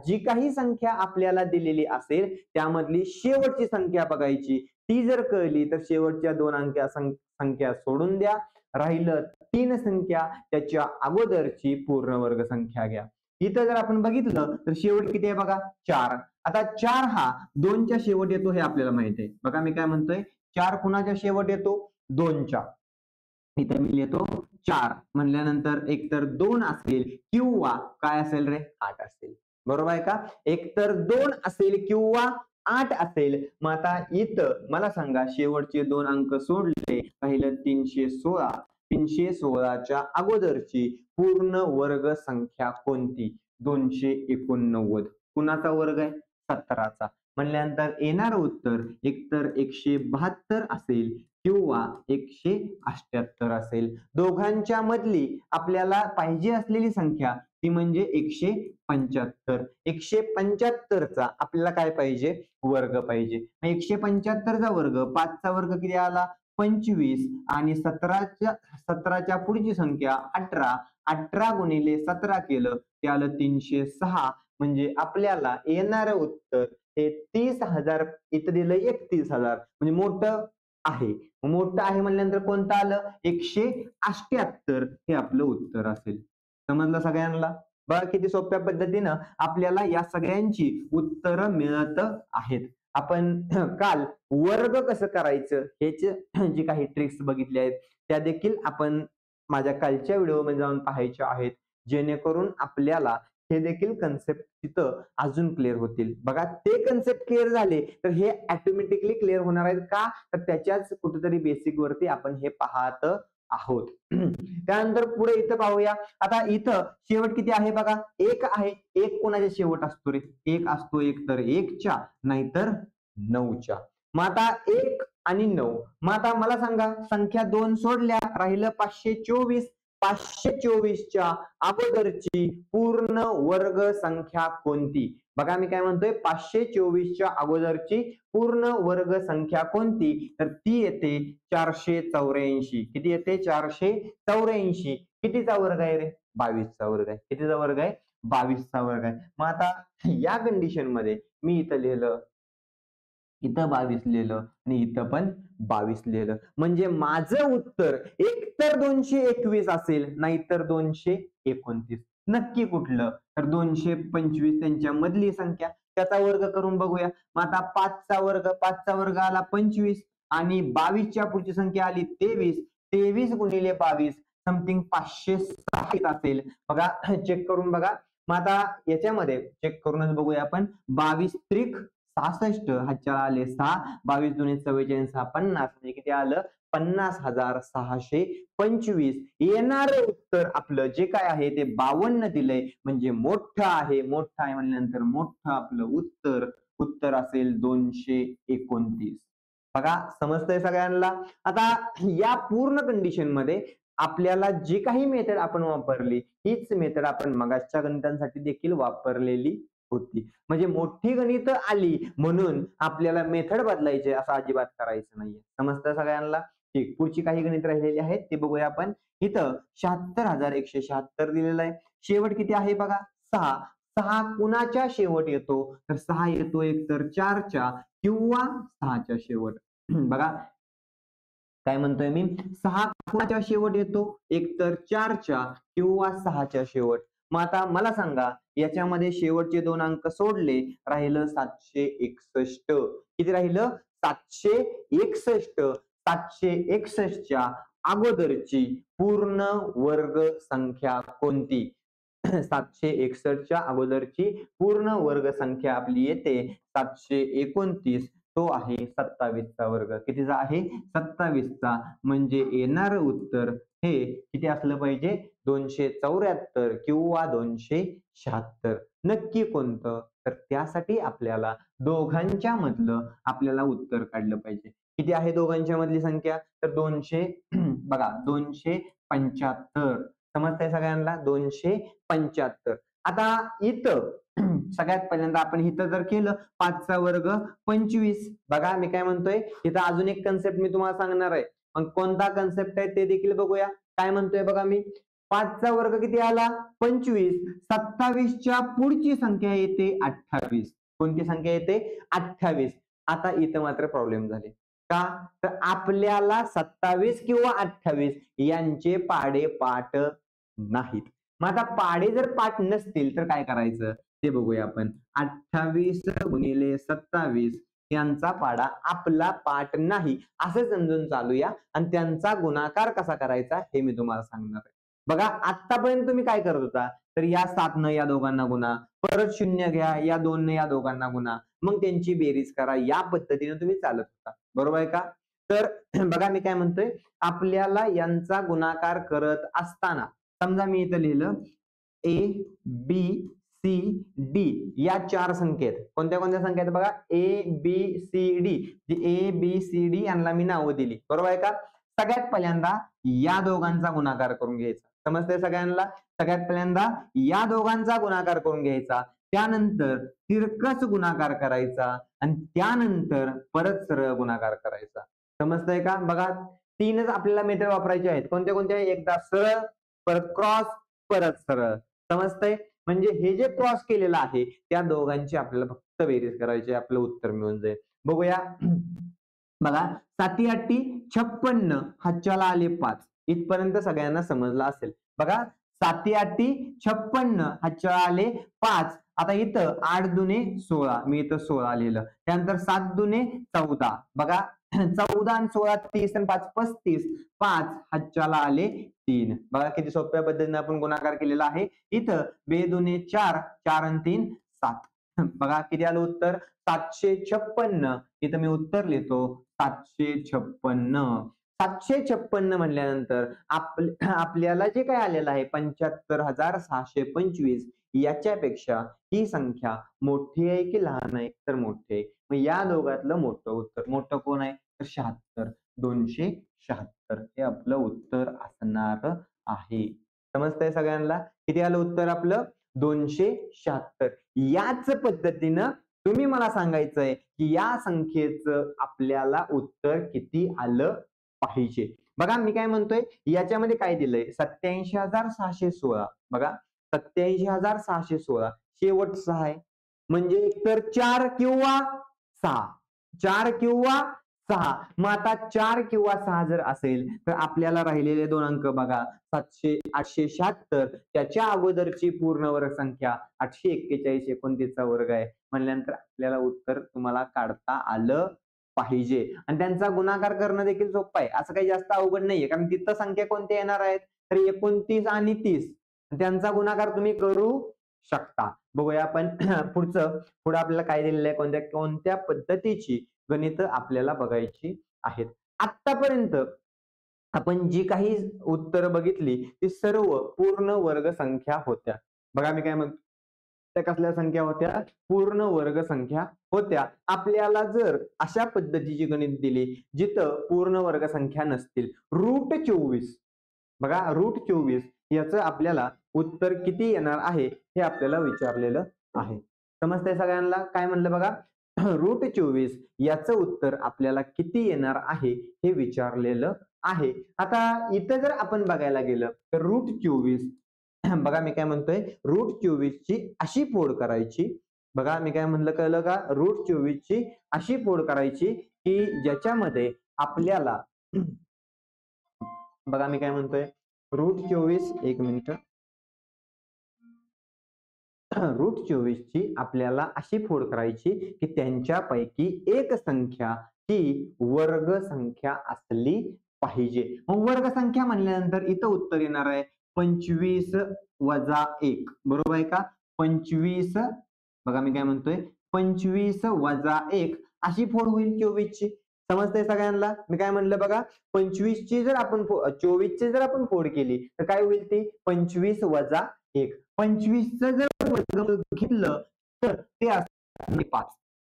जी काही संख्या आपल्याला दिलेली असेल त्यामधली शेवटची संख्या बघायची. ती जर कळली तर शेवटच्या 2 संख्या सोडून द्या. राहिलं 3 संख्या त्याच्या अगोदरची पूर्ण वर्ग संख्या घ्या. इथं जर आपण बघितलं तर शेवट किती आहे बघा? 4. आता 4 हा 2च्या शेवट येतो हे आपल्याला माहित आहे. बघा मी काय म्हणतोय, 4 कुणाच्या शेवट येतो? 2च्या. इथे मी लिहितो 4 म्हणल्यानंतर एकतर 2 असेल किंवा काय असेल रे? 8 असेल. बरोबर आहे का? एकतर 2 असेल किंवा 8 असेल. मग आता इथं मला सांगा शेवटचे 2 अंक सोडले, पहिलं 316. 316च्या अगोदरची पूर्ण वर्ग संख्या कोणती? 289. कुणाचा वर्ग आहे? 17चा. म्हणल्यानंतर येणारं उत्तर एकतर 172 असेल किंवा 178 असेल. दोघांच्या मधली आपल्याला पाहिजे असलेली संख्या ती म्हणजे 175. 175चा आपल्याला काय पाहिजे? वर्ग पाहिजे. 175चा वर्ग, 5चा वर्ग किती आला? 25 आणि 17च्या पुढची संख्या 18. 18 गुणिले 17 केलं ते आलं 306. म्हणजे आपल्याला येणारं उत्तर हे 30,000. इथं दिलं 31,000. म्हणजे मोठं आहे. मोठं आहे म्हणल्यानंतर कोणतं आलं? 178 हे आपलं उत्तर असेल. समजलं सगळ्यांना? बघा किती सोप्या पद्धतीनं आपल्याला या सगळ्यांची उत्तरं मिळत आहेत. आपण काल वर्ग कसं करायचं ह्याचे जे काही ट्रिक्स बघितले आहेत त्या देखील आपण माझ्या कालच्या व्हिडिओमध्ये जाऊन पाहायच्या आहेत, जेणेकरून आपल्याला हे देखील कन्सेप्ट तिथं अजून क्लिअर होतील. बघा ते कन्सेप्ट क्लिअर झाले तर हे ऑटोमॅटिकली क्लिअर होणार आहेत का? तर त्याच्याच कुठेतरी बेसिक वरती आपण हे पाहत आहोत. त्यानंतर पुढे इथं पाहूया. आता इथं शेवट किती आहे बघा? 1 आहे. 1 कोणाच्या शेवट असतो रे? 1 असतो एक तर 1च्या नाहीतर 9च्या. मग आता 1 आणि 9. मग आता मला सांगा संख्या 2 सोडल्या, राहिलं 524. 524च्या अगोदरची पूर्ण वर्ग संख्या कोणती? बघा मी काय म्हणतोय, 524च्या अगोदरची पूर्ण वर्ग संख्या कोणती? तर ती येते 484. किती येते? 484. कितीचा वर्ग आहे रे? 22चा वर्ग आहे. कितीचा वर्ग आहे? 22चा वर्ग आहे. मग आता या कंडिशन मध्ये मी इथं लिहिलं, इथं 22 लिहिलं आणि इथं पण 22 लिहिलं, म्हणजे माझं उत्तर एकतर 221 असेल, नाहीतर 229. नक्की कुठलं? तर 225 त्यांच्या मधली संख्या, त्याचा वर्ग करून बघूया. मग आता 5चा वर्ग आला 25 आणि 22च्या पुढची संख्या आली 23. 23 गुणिले 22 समथिंग 560 असेल. बघा चेक करून बघा. मग आता याच्यामध्ये चेक करूनच बघूया आपण. 22 त्रिक 66, हातच्या आले 6, 22 दुणे 44, 6 50, म्हणजे किती आलं? 50,625. येणार उत्तर आपलं जे काय आहे ते 52 दिलंय, म्हणजे मोठं आहे. मोठं आहे म्हणल्यानंतर मोठं आपलं उत्तर असेल 229. बघा समजतंय सगळ्यांना? आता या पूर्ण कंडिशन मध्ये आपल्याला जी काही मेथड आपण वापरली, हीच मेथड आपण मगाचच्या गणितांसाठी देखील वापरलेली होती. म्हणजे मोठी गणित आली म्हणून आपल्याला मेथड बदलायची असं अजिबात करायचं नाहीये. समजतं सगळ्यांना? ठीक. पुढची काही गणित राहिलेली आहेत ते बघूया आपण. इथं 76,176 दिलेलं आहे. शेवट किती आहे बघा? 6. 6 कुणाच्या शेवट येतो? तर 6 येतो एकतर 4च्या किंवा 6च्या शेवट. बघा काय म्हणतोय मी? 6 कुणाच्या शेवट येतो? एकतर 4च्या किंवा 6च्या शेवट. मग आता मला सांगा, याच्यामध्ये शेवटचे 2 अंक सोडले, राहिलं 761. किती राहिलं? 761. 761च्या अगोदरची पूर्ण वर्ग संख्या कोणती? 761च्या अगोदरची पूर्ण वर्ग संख्या आपली येते 729. तो आहे 27चा वर्ग. कितीचा आहे? 27चा. म्हणजे येणार उत्तर हे किती असलं पाहिजे? 274 किंवा 276. नक्की कोणतं? तर त्यासाठी आपल्याला दोघांच्या मधलं आपल्याला उत्तर काढलं पाहिजे. किती आहे दोघांच्या मधली संख्या? तर 200 बघा 275. समजतंय सगळ्यांना? 275. आता इथं सगळ्यात पहिल्यांदा आपण इथं जर केलं 5चा वर्ग 25. बघा मी काय म्हणतोय, इथं अजून एक कन्सेप्ट मी तुम्हाला सांगणार आहे. मग कोणता कन्सेप्ट आहे ते देखील बघूया. काय म्हणतोय बघा मी, 5चा वर्ग किती आला? 25. 27च्या पुढची संख्या येते 28. कोणती संख्या येते? 28. आता इथं मात्र प्रॉब्लेम झाले. का? तर आपल्याला 27 किंवा 28 यांचे पाढे पाठ नाहीत. मग आता पाढे जर पाठ नसतील तर काय करायचं ते बघूया आपण. 28 गुणिले 27 यांचा पाढा आपला पाठ नाही असं समजून चालूया आणि त्यांचा गुणाकार कसा करायचा हे मी तुम्हाला सांगणार आहे. बघा आतापर्यंत तुम्ही काय करत होता? तर या 7 या दोघांना गुणा, परत 0 घ्या, या 2 या दोघांना गुणा, मग त्यांची बेरीज करा. या पद्धतीने तुम्ही चालत होता. बरोबर आहे का? तर बघा मी काय म्हणतोय, आपल्याला यांचा गुणाकार करत असताना समजा मी इथं लिहिलं A, B, C, D या 4 संख्या आहेत. कोणत्या कोणत्या संख्या आहेत बघा? A, B, C, D. A, B, C, D यांना मी नावं दिली. बरोबर आहे का? सगळ्यात पहिल्यांदा या दोघांचा गुणाकार करून घ्यायचा. समजतंय सगळ्यांना? सगळ्यात पहिल्यांदा या दोघांचा गुणाकार करून घ्यायचा, त्यानंतर तिरकस गुणाकार करायचा आणि त्यानंतर परत सरळ गुणाकार करायचा. समजतंय का? बघा 3च आपल्याला मेथड वापरायचे आहेत. कोणत्या कोणत्या? एकदा सरळ, परत क्रॉस, परत सरळ. समजतंय? म्हणजे हे जे क्रॉस केलेलं आहे त्या दोघांची आपल्याला फक्त बेरीज करायची, आपलं उत्तर मिळून जाईल. बघूया. बघा 7 8 56, हातच्याला आले 5. इथपर्यंत सगळ्यांना समजलं असेल. बघा 7 8 56, हातच्याला आले 5. आता इथं 8 दुने 16, मी इथं 16 लिहिलं. त्यानंतर 7 दुने 14. बघा 14 आणि 16 30 आणि 5 35. 5 हातच्याला आले 3. बघा किती सोप्या पद्धतीने आपण गुणाकार केलेला आहे. इथं 2 दुने 4, 4 आणि 3 7. बघा किती आलं उत्तर? 756. इथं मी उत्तर लिहितो 756. 756 म्हणल्यानंतर आपल्याला जे काय आलेलं आहे 75,625 याच्यापेक्षा ही संख्या मोठी आहे की लहान आहे? तर मोठी आहे. मग या दोघातलं मोठं उत्तर, मोठं कोण आहे? तर 76. 276 हे आपलं उत्तर असणार आहे. समजतंय सगळ्यांना? किती आलं उत्तर आपलं? 276. याच पद्धतीनं तुम्ही मला सांगायचंय की या संख्येचं आपल्याला उत्तर किती आलं पाहिजे. बघा मी काय म्हणतोय, याच्यामध्ये काय दिलंय? 87,616. बघा 87,616 शेवट 6 आहे. म्हणजे एकतर 4 किंवा 6. 4 किंवा 6. मग आता 4 किंवा 6 जर असेल तर आपल्याला राहिलेले दोन अंक बघा 876. त्याच्या अगोदरची पूर्ण वर्ग संख्या 841 29चा वर्ग आहे म्हणल्यानंतर आपल्याला उत्तर तुम्हाला काढता आलं पाहिजे. आणि त्यांचा गुणाकार करणं देखील सोपं आहे. असं काही जास्त अवघड नाहीये कारण तिथं संख्या कोणत्या येणार आहेत? तर 29 आणि 30. त्यांचा गुणाकार तुम्ही करू शकता. बघूया आपण पुढे आपल्याला काय दिलेलं आहे, कोणत्या पद्धतीची गणित आपल्याला बघायची आहेत. आतापर्यंत आपण जी काही उत्तर बघितली ती सर्व पूर्ण वर्ग संख्या होत्या. बघा मी काय म्हणतो, त्या कसल्या संख्या होत्या? पूर्ण वर्ग संख्या होत्या. आपल्याला जर अशा पद्धतीची गणित दिली जिथं पूर्ण वर्ग संख्या नसतील, √24. बघा √24 याचं आपल्याला उत्तर किती येणार आहे हे आपल्याला विचारलेलं आहे. समजतंय सगळ्यांना? काय म्हणलं बघा, √24 याचं उत्तर आपल्याला किती येणार आहे हे विचारलेलं आहे. आता इथं जर आपण बघायला गेलं तर √24 बघा मी काय म्हणतोय, √24 ची अशी फोड करायची. बघा मी काय म्हणलं कळलं का? √24 ची अशी फोड करायची की ज्याच्यामध्ये आपल्याला बघा मी काय म्हणतोय, √24 एक मिनिट, √24 ची आपल्याला अशी फोड करायची की त्यांच्यापैकी एक संख्या ही वर्ग संख्या असली पाहिजे. मग वर्ग संख्या म्हणल्यानंतर इथं उत्तर येणार आहे 25 वजा 1. बरोबर आहे का? 25 बघा मी काय म्हणतोय, 25 वजा 1 अशी फोड होईल 24 ची. समजतंय सगळ्यांना? मी काय म्हणलं बघा, 25 ची जर आपण 24 ची जर आपण फोड केली तर काय होईल ती? 25 वजा 1. 25 जर वर्गमूळ घेतलं तर ते असते 5.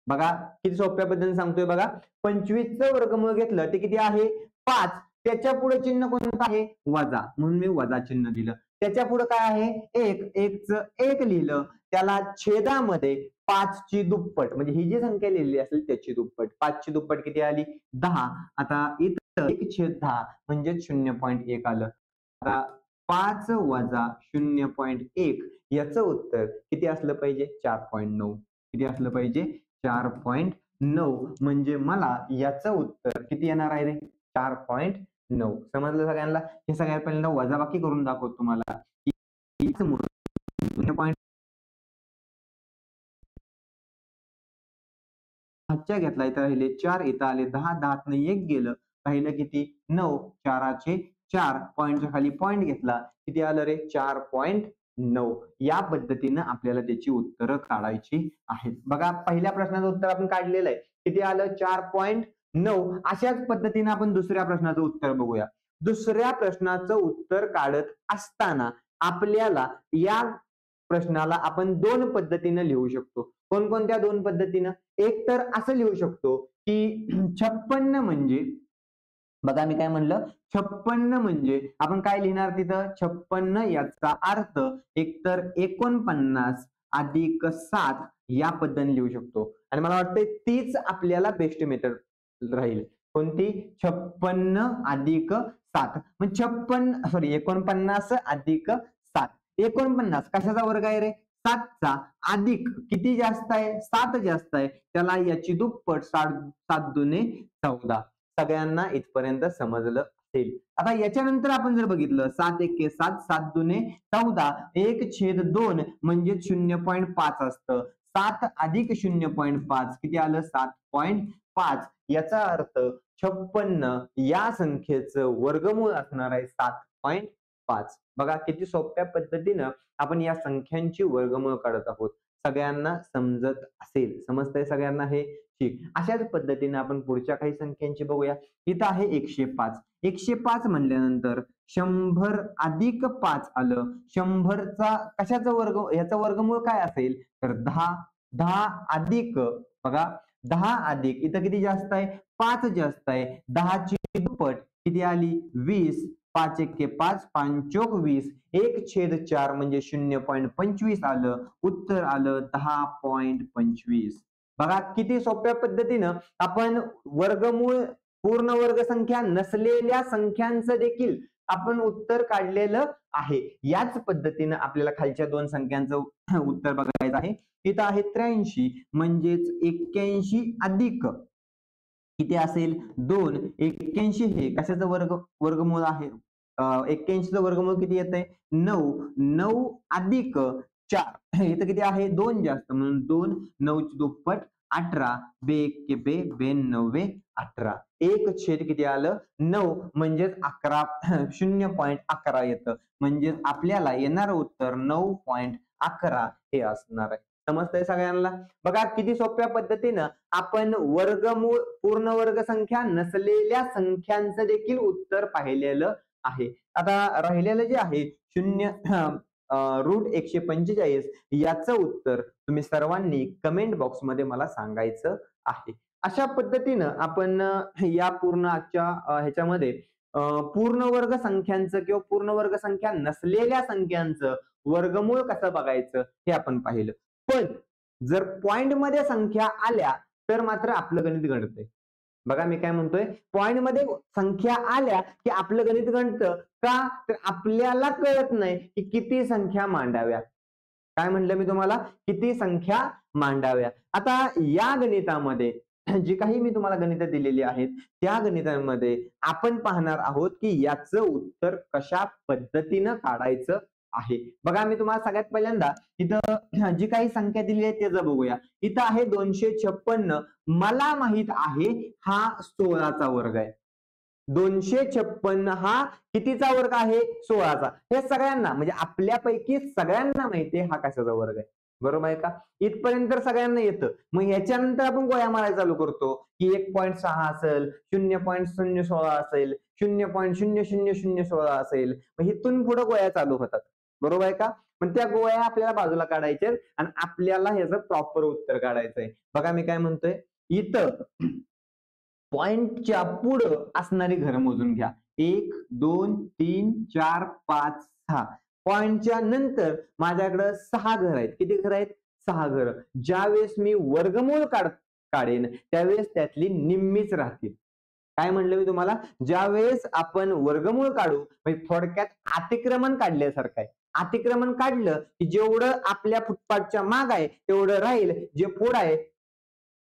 बघा किती सोप्या पद्धतीने सांगतोय बघा, 25 चं वर्गमूळ घेतलं ते किती आहे? 5. त्याच्या पुढे चिन्ह कोणतं आहे? वजा, म्हणून मी वजा चिन्ह दिलं. त्याच्या पुढे काय आहे? 1. 1 च 1 लिहिलं. त्याला छेदामध्ये 5 ची दुप्पट म्हणजे ही जी संख्या लिहिली असेल त्याची दुप्पट. 5 ची दुप्पट किती आली? 10. आता इथं 1/10 म्हणजे 0.1 आलं. आता 5 वजा 0.1 याचं उत्तर किती असलं पाहिजे? 4.9. किती असलं पाहिजे? 4.9. म्हणजे मला याचं उत्तर किती येणार आहे रे? 4.9. समजलं सगळ्यांना? हे सगळ्यात पहिल्यांदा वजाबाकी करून दाखवतो तुम्हाला. हातच्या घेतला इथं राहिले 4, इथं आले 10, 10 1 गेलं, राहिलं किती? 9. 4चे 4 पॉईंटच्या खाली पॉईंट घेतला, किती आलं रे? 4.9. या पद्धतीनं आपल्याला त्याची उत्तरं काढायची आहेत. बघा पहिल्या प्रश्नाचं उत्तर आपण काढलेलं आहे. किती आलं? 4.9. अशाच पद्धतीने आपण दुसऱ्या प्रश्नाचं उत्तर बघूया. दुसऱ्या प्रश्नाचं उत्तर काढत असताना आपल्याला या प्रश्नाला आपण 2 पद्धतीने लिहू शकतो. कोणकोणत्या 2 पद्धतीनं? एक तर असं लिहू शकतो की 56 म्हणजे, बघा मी काय म्हणलं, 56 म्हणजे आपण काय लिहिणार तिथं? 56 याचा अर्थ एकतर 49 अधिक 7 या पद्धतीने लिहू शकतो. आणि मला वाटतंय तीच आपल्याला बेस्ट मेथड राहील. कोणती? 56 अधिक 7. मग 49 अधिक 7. 49 कशाचा वर्ग आहे रे? 7चा. अधिक किती जास्त आहे? 7 जास्त आहे. त्याला याची दुप्पट 7 दुने 14. सगळ्यांना इथपर्यंत समजलं असेल. आता याच्यानंतर आपण जर बघितलं 7 एके 7, 7 दुने 14, 1/2 म्हणजे 0.5 असतं. 7 अधिक 0.5 किती आलं? 7.5. याचा अर्थ 56 या संख्येचं वर्गमूळ असणार आहे 7.5. बघा किती सोप्या पद्धतीनं आपण या संख्यांची वर्गमूळ काढत आहोत. सगळ्यांना समजत असेल. समजतंय सगळ्यांना हे? ठीक. अशाच पद्धतीने आपण पुढच्या काही संख्यांची बघूया. इथं आहे 105. 105 म्हणल्यानंतर 100 अधिक 5 आलं. 100चा कशाचा वर्ग, याचा वर्गमूळ काय असेल? तर 10. 10 अधिक, बघा 10 अधिक इथं किती जास्त आहे? 5 जास्त आहे. 10 ची दुप्पट किती आली? 20. 5 एक्के 5, 5 चोक 20, 1/4 म्हणजे 0.25 आलं. उत्तर आलं 10.25. बघा किती सोप्या पद्धतीनं आपण वर्गमूळ पूर्ण वर्ग संख्या नसलेल्या संख्यांचं देखील आपण उत्तर काढलेलं आहे. याच पद्धतीनं आपल्याला खालच्या दोन संख्यांचं उत्तर बघायचं आहे. इथं आहे 83 म्हणजेच 81 अधिक किती असेल 2. 81 हे कशाचं वर्गमूळ आहे 81चं वर्गमूळ किती येतंय 9. 9 अधिक 4 इथं किती आहे 2 जास्त म्हणून 2. 9ची दुप्पट 18. बे एक्के बे, बेन 9 18. 1 किती आलं 9 म्हणजेच 11 0.11 येतं. म्हणजेच आपल्याला येणारं उत्तर 9.11 हे असणार आहे. समजतंय सगळ्यांना. बघा किती सोप्या पद्धतीनं आपण वर्गमूळ पूर्ण वर्ग संख्या नसलेल्या संख्यांचं देखील उत्तर पाहिलेलं आहे. आता राहिलेलं जे आहे 0√145 याचं उत्तर तुम्ही सर्वांनी कमेंट बॉक्स मध्ये मला सांगायचं आहे. अशा पद्धतीनं आपण या पूर्ण आजच्या ह्याच्यामध्ये पूर्ण वर्ग संख्यांचं किंवा पूर्ण वर्ग संख्या नसलेल्या संख्यांचं वर्गमूळ कसं बघायचं हे आपण पाहिलं. पण जर पॉइंट मध्ये संख्या आल्या तर मात्र आपलं गणित घडतंय. बघा मी काय म्हणतोय पॉइंट मध्ये संख्या आल्या की आपलं गणित घडतं का तर आपल्याला कळत नाही की किती संख्या मांडाव्या. काय म्हणलं मी तुम्हाला किती संख्या मांडाव्या. आता या गणितामध्ये जी काही मी तुम्हाला गणित दिलेली आहेत त्या गणितांमध्ये आपण पाहणार आहोत की याचं उत्तर कशा पद्धतीनं काढायचं आहे. बघा मी तुम्हाला सगळ्यात पहिल्यांदा इथं जी काही संख्या दिली आहे त्याचं बघूया. इथं आहे 256. मला माहित आहे हा 16चा वर्ग आहे. 256 हा कितीचा वर्ग आहे 16चा. हे सगळ्यांना म्हणजे आपल्यापैकी सगळ्यांना माहिती आहे हा कशाचा वर्ग आहे. बरोबर आहे का. इथपर्यंत तर सगळ्यांना येतं. मग ह्याच्यानंतर आपण गोळ्या मारायला चालू करतो की 1.6 असेल 0.016 असेल 0.00016 असेल. मग इथून पुढे गोळ्या चालू होतात. बरोबर आहे का. पण त्या गोळ्या आपल्याला बाजूला काढायच्या आणि आपल्याला ह्याचं प्रॉपर उत्तर काढायचंय. बघा मी काय म्हणतोय इथं पॉइंटच्या पुढं असणारी घरं मोजून घ्या. 1 2 3 4 5 6. पॉइंटच्या नंतर माझ्याकडे 6 घर आहेत. किती घर आहेत 6 घर. ज्यावेळेस मी वर्गमूळ काढेन त्यावेळेस त्यातली निम्मीच राहतील. काय म्हणलं मी तुम्हाला ज्यावेळेस आपण वर्गमूळ काढू म्हणजे थोडक्यात अतिक्रमण काढल्यासारखं आहे. अतिक्रमण काढलं की जेवढं आपल्या फुटपाथच्या माग आहे तेवढं राहील. जे पुढं आहे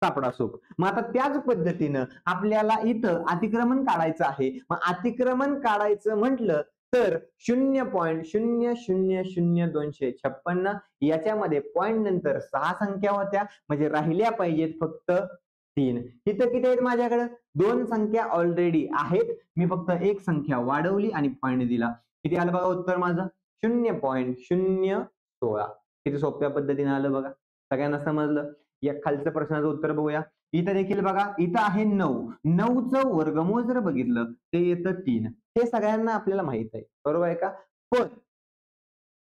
सापडा सुख. मग आता त्याच पद्धतीनं आपल्याला इथं अतिक्रमण काढायचं आहे. मग अतिक्रमण काढायचं म्हटलं तर 0.0000256 याच्यामध्ये पॉइंट नंतर 6 संख्या होत्या म्हणजे राहिल्या पाहिजेत फक्त 3. इथं किती आहेत माझ्याकडे 2 संख्या ऑलरेडी आहेत. मी फक्त एक संख्या वाढवली आणि पॉइंट दिला. किती आलं बघा उत्तर माझं 0.016. किती सोप्या पद्धतीने आलं बघा. सगळ्यांना समजलं. या खालच्या प्रश्नाचं उत्तर बघूया. इथं देखील बघा इथं आहे 9. 9चं वर्गमूळ जर बघितलं ते येतं 3. हे सगळ्यांना आपल्याला माहित आहे. बरोबर आहे का. पण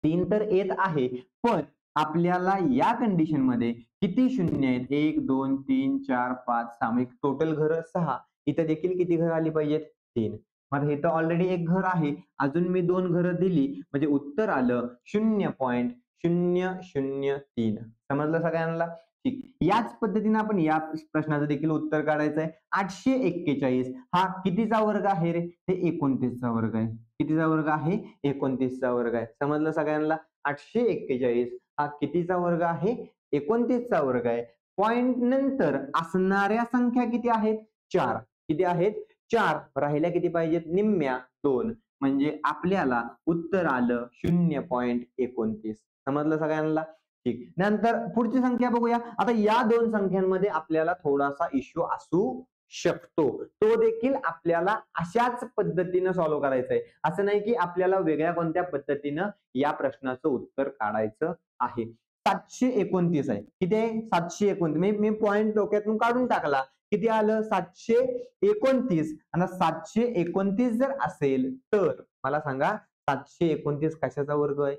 3 तर येत आहे पण आपल्याला या कंडिशन मध्ये किती शून्य आहेत 1 2 3 4 5 6 टोटल घर 6. इथं देखील किती घर आली पाहिजेत 3. मग इथं ऑलरेडी एक घर आहे अजून मी 2 घरं दिली म्हणजे उत्तर आलं 0.003. समजलं सगळ्यांना. ठीक. याच पद्धतीने आपण या प्रश्नाचं देखील उत्तर काढायचंय. 841 हा कितीचा वर्ग आहे रे ते 29चा वर्ग आहे. कितीचा वर्ग आहे 29चा वर्ग आहे. समजलं सगळ्यांना. 841 हा कितीचा वर्ग आहे 29चा वर्ग आहे. पॉइंट नंतर असणाऱ्या संख्या किती आहेत 4. किती आहेत 4. राहिल्या किती पाहिजेत निम्म्या 2 म्हणजे आपल्याला उत्तर आलं 0.29. समजलं सगळ्यांना. ठीक. नंतर पुढची संख्या बघूया. आता या दोन संख्यांमध्ये आपल्याला थोडासा इश्यू असू शकतो. तो देखील आपल्याला अशाच पद्धतीनं सॉल्व्ह करायचा आहे. असं नाही की आपल्याला वेगळ्या कोणत्या पद्धतीनं या प्रश्नाचं उत्तर काढायचं आहे. 729 आहे. किती आहे 729. मी पॉइंट डोक्यातून काढून टाकला. किती आलं 729. आणि 729 जर असेल तर मला सांगा 729 कशाचा वर्ग आहे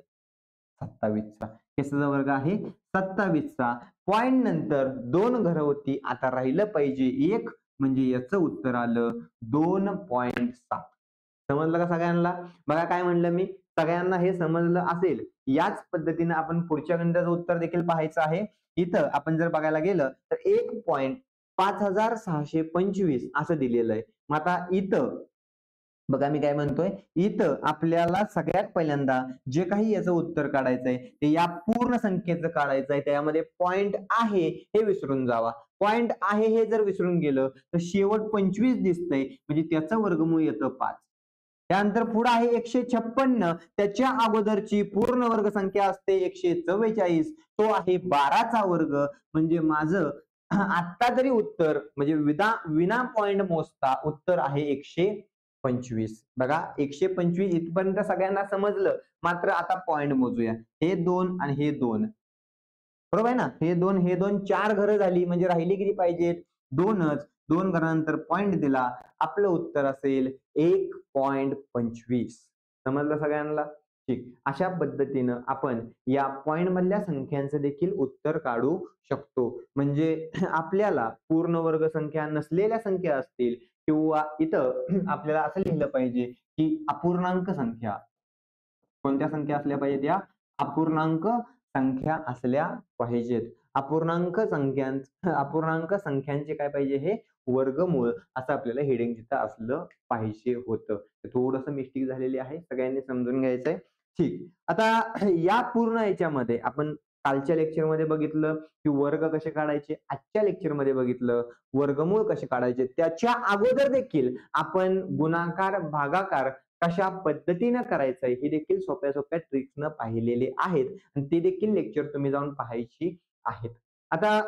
27चा. कशाचा वर्ग आहे 27चा. पॉइंट नंतर 2 घरं होती आता राहिलं पाहिजे 1 म्हणजे याचं उत्तर आलं 2.7. समजलं का सगळ्यांना? बघा काय म्हणलं मी, सगळ्यांना हे समजलं असेल. याच पद्धतीने आपण पुढच्या गणिताचं उत्तर देखील पाहायचं आहे. इथं आपण जर बघायला गेलं तर 1,5625 असं दिलेलं आहे. मग आता इथं बघा मी काय म्हणतोय, इथं आपल्याला सगळ्यात पहिल्यांदा जे काही याचं उत्तर काढायचंय ते या पूर्ण संख्येचं काढायचंय. त्यामध्ये पॉइंट आहे हे विसरून जावा. पॉइंट आहे हे जर विसरून गेलं तर शेवट 25 दिसतंय म्हणजे त्याचं वर्गमूळ येतं 5. त्यानंतर पुढे आहे 156, त्याच्या अगोदरची पूर्ण वर्ग संख्या असते 144, तो आहे 12चा वर्ग. म्हणजे माझं आत्ता तरी उत्तर म्हणजे विना पॉइंट मोजता उत्तर आहे 125. बघा 125 इथपर्यंत सगळ्यांना समजलं. मात्र आता पॉइंट मोजूया. हे 2 आणि हे 2. बरोबर आहे ना? हे दोन 4 घरं झाली म्हणजे राहिली किती पाहिजेत? 2च. 2 घरानंतर पॉइंट दिला. आपलं उत्तर असेल 1.25. समजलं सगळ्यांना? ठीक. अशा पद्धतीनं आपण या पॉइंट मधल्या संख्यांचं देखील उत्तर काढू शकतो. म्हणजे आपल्याला पूर्ण वर्ग संख्या नसलेल्या संख्या असतील किंवा इथं आपल्याला असं लिहिलं पाहिजे की अपूर्णांक संख्या. कोणत्या संख्या असल्या पाहिजेत या? अपूर्णांक संख्या असल्या पाहिजेत. अपूर्णांक संख्यांचे काय पाहिजे हे वर्गमूळ असं आपल्याला हेडिंग तिथं असलं पाहिजे होतं. थोडंसं मिस्टेक झालेली आहे. सगळ्यांनी समजून घ्यायचंय. ठीक. आता या पूर्ण याच्यामध्ये आपण कालच्या लेक्चरमध्ये बघितलं की वर्ग कसे काढायचे. आजच्या लेक्चरमध्ये बघितलं वर्गमूळ कसे काढायचे. त्याच्या अगोदर देखील आपण गुणाकार, भागाकार कशा पद्धतीनं करायचंय हे देखील सोप्या सोप्या ट्रिक्सनं पाहिलेले आहेत आणि ते देखील लेक्चर तुम्ही जाऊन पाहायची आहेत. आता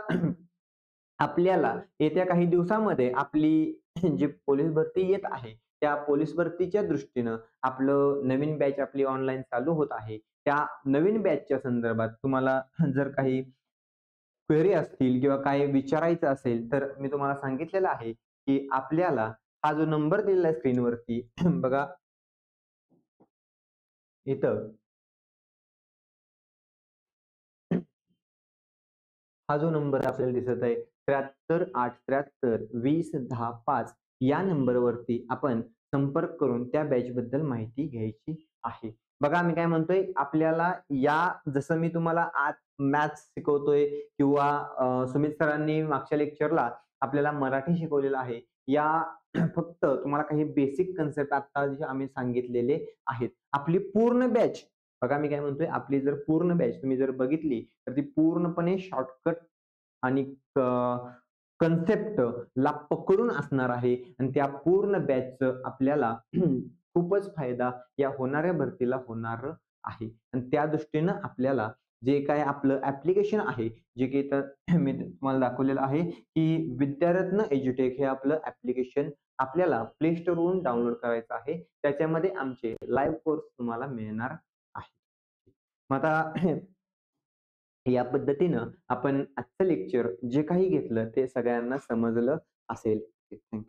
आपल्याला येत्या काही दिवसामध्ये आपली जी पोलीस भरती येत आहे त्या पोलीस भरतीच्या दृष्टीनं आपलं नवीन बॅच आपली ऑनलाईन चालू होत आहे. त्या नवीन बॅचच्या संदर्भात तुम्हाला जर काही क्वेरी असतील किंवा काही विचारायचं असेल तर मी तुम्हाला सांगितलेलं आहे की आपल्याला हा जो नंबर दिलेला आहे स्क्रीनवरती बघा इथं हा जो नंबर आपल्याला दिसत आहे 73,873,20,10,5 या नंबरवरती आपण संपर्क करून त्या बॅच बद्दल माहिती घ्यायची आहे. बघा मी काय म्हणतोय आपल्याला या जसं मी तुम्हाला आज मॅथ्स शिकवतोय किंवा सुमित सरांनी मागच्या लेक्चरला आपल्याला मराठी शिकवलेलं आहे. या फक्त तुम्हाला काही बेसिक कन्सेप्ट आता जे आम्ही सांगितलेले आहेत. आपली पूर्ण बॅच बघा मी काय म्हणतोय आपली जर पूर्ण बॅच तुम्ही जर बघितली तर ती पूर्णपणे शॉर्टकट आणि कन्सेप्ट ला पकडून असणार आहे आणि त्या पूर्ण बॅचचं आपल्याला खूपच फायदा या होणाऱ्या भरतीला होणार आहे आणि त्या दृष्टीनं आपल्याला जे काय आपलं ऍप्लिकेशन आहे जे की इथं मी तुम्हाला दाखवलेलं आहे की विद्यारत्न एज्युटेक हे आपलं ऍप्लिकेशन आपल्याला प्ले स्टोर वरून डाउनलोड करायचं आहे. त्याच्यामध्ये आमचे लाईव्ह कोर्स तुम्हाला मिळणार आहे. मग आता या पद्धतीनं आपण आजचं लेक्चर जे काही घेतलं ते सगळ्यांना समजलं असेल. थँक्यू.